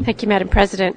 Thank you, Madam President.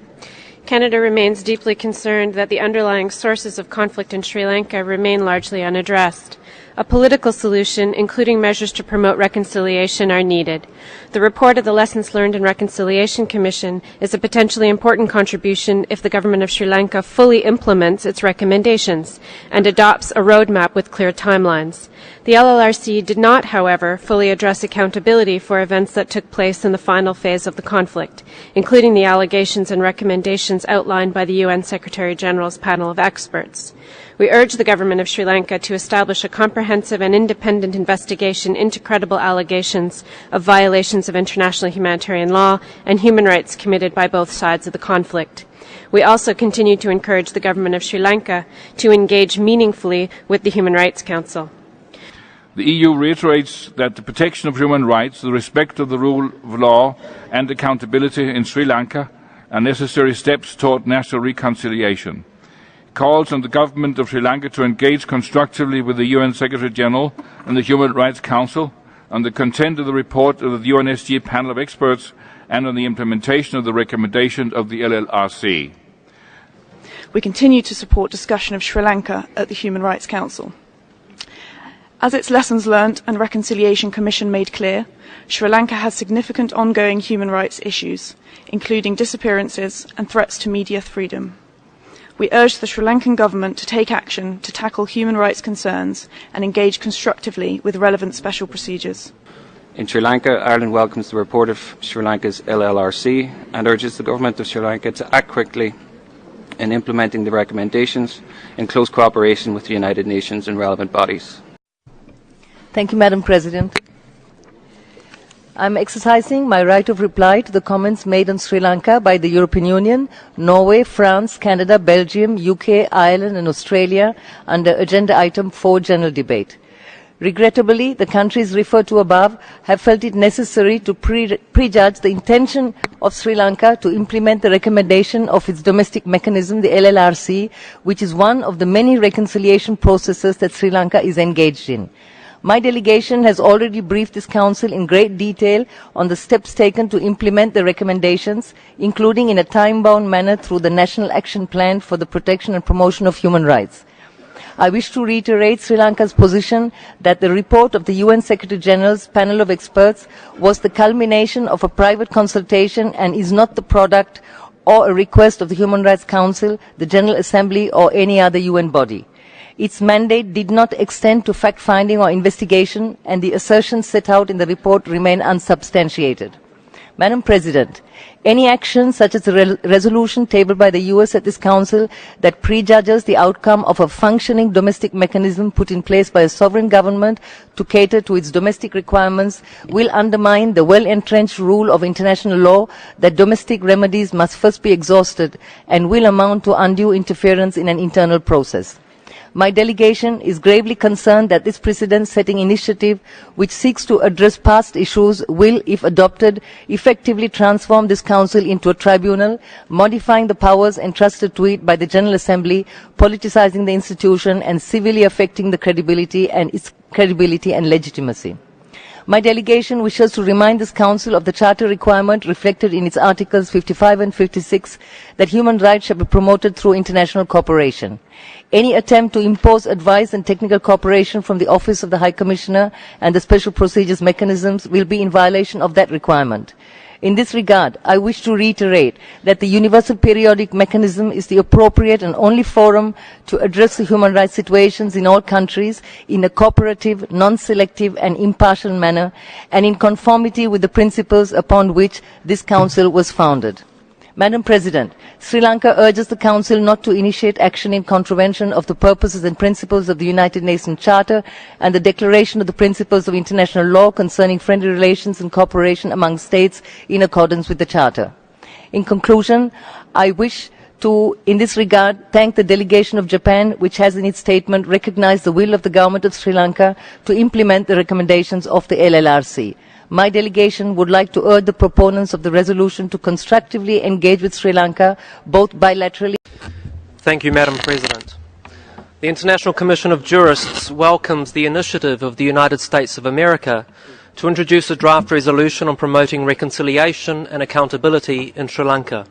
Canada remains deeply concerned that the underlying sources of conflict in Sri Lanka remain largely unaddressed. A political solution, including measures to promote reconciliation, are needed. The report of the Lessons Learned and Reconciliation Commission is a potentially important contribution if the Government of Sri Lanka fully implements its recommendations and adopts a roadmap with clear timelines. The LLRC did not, however, fully address accountability for events that took place in the final phase of the conflict, including the allegations and recommendations outlined by the UN Secretary-General's panel of experts. We urge the Government of Sri Lanka to establish a comprehensive and independent investigation into credible allegations of violations of international humanitarian law and human rights committed by both sides of the conflict. We also continue to encourage the Government of Sri Lanka to engage meaningfully with the Human Rights Council. The EU reiterates that the protection of human rights, the respect of the rule of law and accountability in Sri Lanka are necessary steps toward national reconciliation. It calls on the Government of Sri Lanka to engage constructively with the UN Secretary-General and the Human Rights Council on the content of the report of the UNSG panel of experts and on the implementation of the recommendations of the LLRC. We continue to support discussion of Sri Lanka at the Human Rights Council. As its Lessons Learned and Reconciliation Commission made clear, Sri Lanka has significant ongoing human rights issues, including disappearances and threats to media freedom. We urge the Sri Lankan government to take action to tackle human rights concerns and engage constructively with relevant special procedures. In Sri Lanka, Ireland welcomes the report of Sri Lanka's LLRC and urges the Government of Sri Lanka to act quickly in implementing the recommendations in close cooperation with the United Nations and relevant bodies. Thank you, Madam President. I am exercising my right of reply to the comments made on Sri Lanka by the European Union, Norway, France, Canada, Belgium, UK, Ireland and Australia under Agenda Item 4, General Debate. Regrettably, the countries referred to above have felt it necessary to prejudge the intention of Sri Lanka to implement the recommendation of its domestic mechanism, the LLRC, which is one of the many reconciliation processes that Sri Lanka is engaged in. My delegation has already briefed this Council in great detail on the steps taken to implement the recommendations, including in a time-bound manner through the National Action Plan for the Protection and Promotion of Human Rights. I wish to reiterate Sri Lanka's position that the report of the UN Secretary-General's panel of experts was the culmination of a private consultation and is not the product or a request of the Human Rights Council, the General Assembly or any other UN body. Its mandate did not extend to fact-finding or investigation, and the assertions set out in the report remain unsubstantiated. Madam President, any action such as the resolution tabled by the US at this Council that prejudges the outcome of a functioning domestic mechanism put in place by a sovereign government to cater to its domestic requirements will undermine the well-entrenched rule of international law that domestic remedies must first be exhausted and will amount to undue interference in an internal process. My delegation is gravely concerned that this precedent-setting initiative, which seeks to address past issues, will, if adopted, effectively transform this Council into a tribunal, modifying the powers entrusted to it by the General Assembly, politicizing the institution, and severely affecting the credibility and legitimacy. My delegation wishes to remind this Council of the Charter requirement reflected in its Articles 55 and 56 that human rights shall be promoted through international cooperation. Any attempt to impose advice and technical cooperation from the Office of the High Commissioner and the Special Procedures mechanisms will be in violation of that requirement. In this regard, I wish to reiterate that the Universal Periodic Mechanism is the appropriate and only forum to address the human rights situations in all countries in a cooperative, non-selective and impartial manner and in conformity with the principles upon which this Council was founded. Madam President, Sri Lanka urges the Council not to initiate action in contravention of the purposes and principles of the United Nations Charter and the Declaration of the Principles of International Law concerning friendly relations and cooperation among states in accordance with the Charter. In conclusion, I wish to, in this regard, thank the delegation of Japan, which has in its statement recognized the will of the government of Sri Lanka to implement the recommendations of the LLRC. My delegation would like to urge the proponents of the resolution to constructively engage with Sri Lanka, both bilaterally. Thank you, Madam President. The International Commission of Jurists welcomes the initiative of the United States of America to introduce a draft resolution on promoting reconciliation and accountability in Sri Lanka.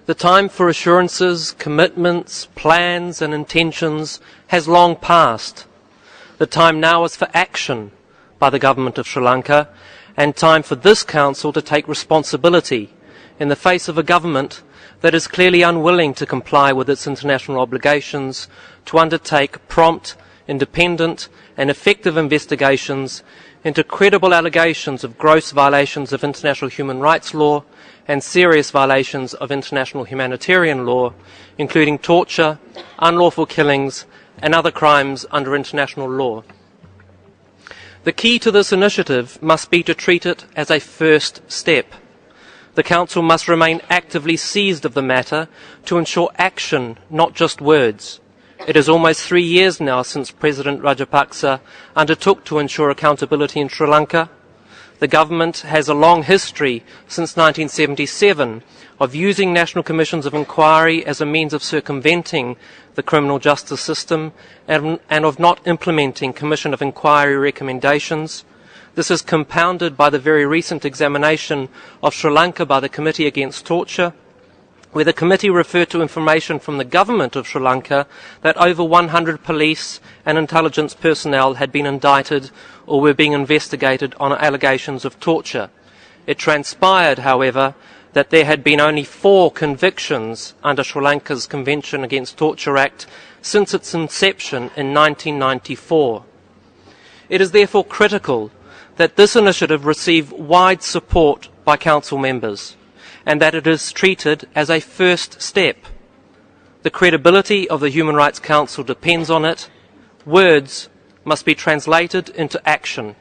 The time for assurances, commitments, plans and intentions has long passed. The time now is for action by the government of Sri Lanka, and time for this Council to take responsibility in the face of a government that is clearly unwilling to comply with its international obligations to undertake prompt, independent and effective investigations into credible allegations of gross violations of international human rights law and serious violations of international humanitarian law, including torture, unlawful killings and other crimes under international law. The key to this initiative must be to treat it as a first step. The Council must remain actively seized of the matter to ensure action, not just words. It is almost 3 years now since President Rajapaksa undertook to ensure accountability in Sri Lanka. The government has a long history since 1977 of using national commissions of inquiry as a means of circumventing the criminal justice system and of not implementing commission of inquiry recommendations. This is compounded by the very recent examination of Sri Lanka by the Committee Against Torture, where the committee referred to information from the government of Sri Lanka that over 100 police and intelligence personnel had been indicted or were being investigated on allegations of torture. It transpired, however, that there had been only 4 convictions under Sri Lanka's Convention Against Torture Act since its inception in 1994. It is therefore critical that this initiative receive wide support by Council members and that it is treated as a first step. The credibility of the Human Rights Council depends on it. Words must be translated into action.